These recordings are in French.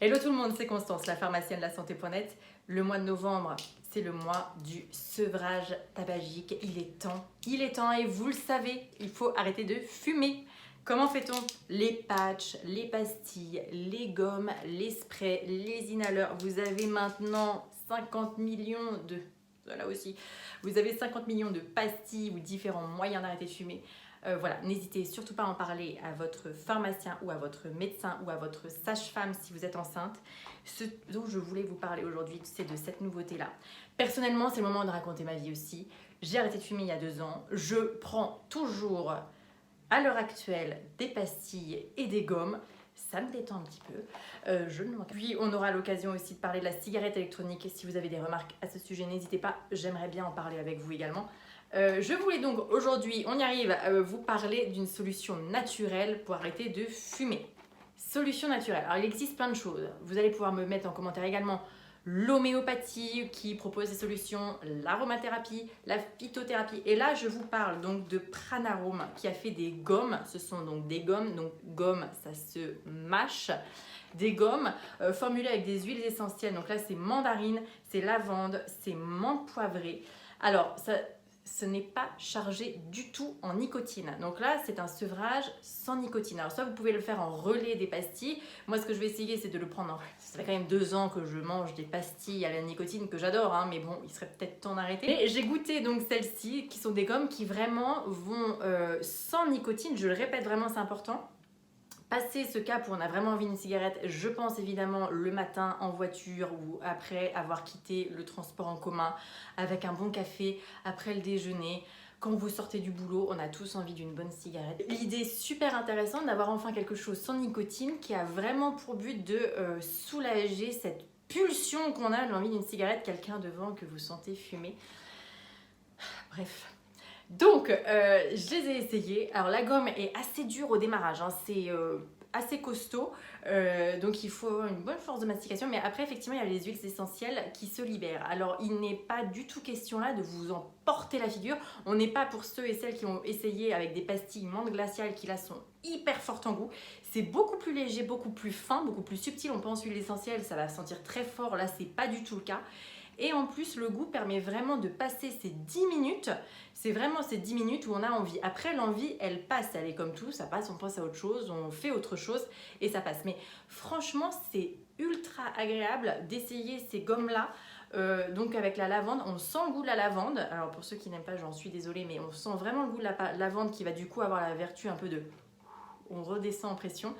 Hello tout le monde, c'est Constance, la pharmacienne de la santé.net. Le mois de novembre, c'est le mois du sevrage tabagique. Il est temps et vous le savez, il faut arrêter de fumer. Comment fait-on? Les patchs, les pastilles, les gommes, les sprays, les inhaleurs. Vous avez maintenant 50 millions de... Là aussi, vous avez 50 millions de pastilles ou différents moyens d'arrêter de fumer. Voilà, n'hésitez surtout pas à en parler à votre pharmacien ou à votre médecin ou à votre sage-femme si vous êtes enceinte. Ce dont je voulais vous parler aujourd'hui, c'est de cette nouveauté-là. Personnellement, c'est le moment de raconter ma vie aussi. J'ai arrêté de fumer il y a 2 ans. Je prends toujours, à l'heure actuelle, des pastilles et des gommes. Ça me détend un petit peu. Puis on aura l'occasion aussi de parler de la cigarette électronique. Si vous avez des remarques à ce sujet, n'hésitez pas. J'aimerais bien en parler avec vous également. Je voulais donc aujourd'hui, on y arrive, vous parler d'une solution naturelle pour arrêter de fumer. Solution naturelle. Alors il existe plein de choses. Vous allez pouvoir me mettre en commentaire également l'homéopathie qui propose des solutions, l'aromathérapie, la phytothérapie. Et là, je vous parle donc de Pranarome qui a fait des gommes. Ce sont donc des gommes. Donc gomme, ça se mâche. Des gommes formulées avec des huiles essentielles. Donc là, c'est mandarine, c'est lavande, c'est menthe poivrée. Alors, ce n'est pas chargé du tout en nicotine. Donc là, c'est un sevrage sans nicotine. Alors soit vous pouvez le faire en relais des pastilles. Moi, ce que je vais essayer, c'est de le prendre Ça fait quand même 2 ans que je mange des pastilles à la nicotine que j'adore, hein, mais bon, il serait peut-être temps d'arrêter. Et j'ai goûté donc celles-ci, qui sont des gommes qui vraiment vont sans nicotine. Je le répète, vraiment, c'est important. Passer ce cap où on a vraiment envie d'une cigarette, je pense évidemment le matin en voiture ou après avoir quitté le transport en commun avec un bon café après le déjeuner. Quand vous sortez du boulot, on a tous envie d'une bonne cigarette. L'idée super intéressante d'avoir enfin quelque chose sans nicotine qui a vraiment pour but de soulager cette pulsion qu'on a de l'envie d'une cigarette, quelqu'un devant que vous sentez fumer. Bref. Donc, je les ai essayés. Alors, la gomme est assez dure au démarrage, hein. C'est assez costaud. Donc, il faut avoir une bonne force de mastication. Mais après, effectivement, il y a les huiles essentielles qui se libèrent. Alors, il n'est pas du tout question là de vous en porter la figure. On n'est pas pour ceux et celles qui ont essayé avec des pastilles menthe glaciale qui là sont hyper fortes en goût. C'est beaucoup plus léger, beaucoup plus fin, beaucoup plus subtil. On pense huile essentielle, ça va sentir très fort. Là, c'est pas du tout le cas. Et en plus, le goût permet vraiment de passer ces 10 minutes. C'est vraiment ces 10 minutes où on a envie. Après, l'envie, elle passe. Elle est comme tout, ça passe, on pense à autre chose, on fait autre chose et ça passe. Mais franchement, c'est ultra agréable d'essayer ces gommes-là. Donc avec la lavande, on sent le goût de la lavande. Alors pour ceux qui n'aiment pas, j'en suis désolée, mais on sent vraiment le goût de la lavande qui va du coup avoir la vertu un peu de... On redescend en pression.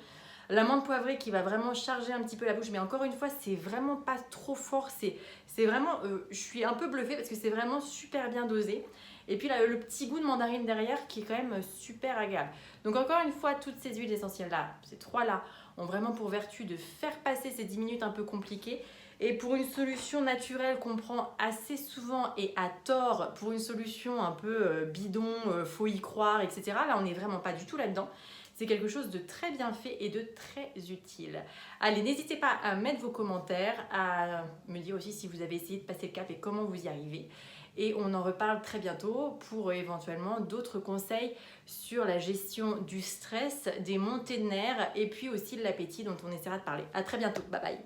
La menthe poivrée qui va vraiment charger un petit peu la bouche, mais encore une fois, c'est vraiment pas trop fort. C'est vraiment, je suis un peu bluffée parce que c'est vraiment super bien dosé. Et puis là, le petit goût de mandarine derrière qui est quand même super agréable. Donc encore une fois, toutes ces huiles essentielles-là, ces 3-là, ont vraiment pour vertu de faire passer ces 10 minutes un peu compliquées. Et pour une solution naturelle qu'on prend assez souvent et à tort, pour une solution un peu bidon, faut y croire, etc. Là, on n'est vraiment pas du tout là-dedans. C'est quelque chose de très bien fait et de très utile. Allez, n'hésitez pas à mettre vos commentaires, à me dire aussi si vous avez essayé de passer le cap et comment vous y arrivez. Et on en reparle très bientôt pour éventuellement d'autres conseils sur la gestion du stress, des montées de nerfs et puis aussi de l'appétit dont on essaiera de parler. À très bientôt, bye bye.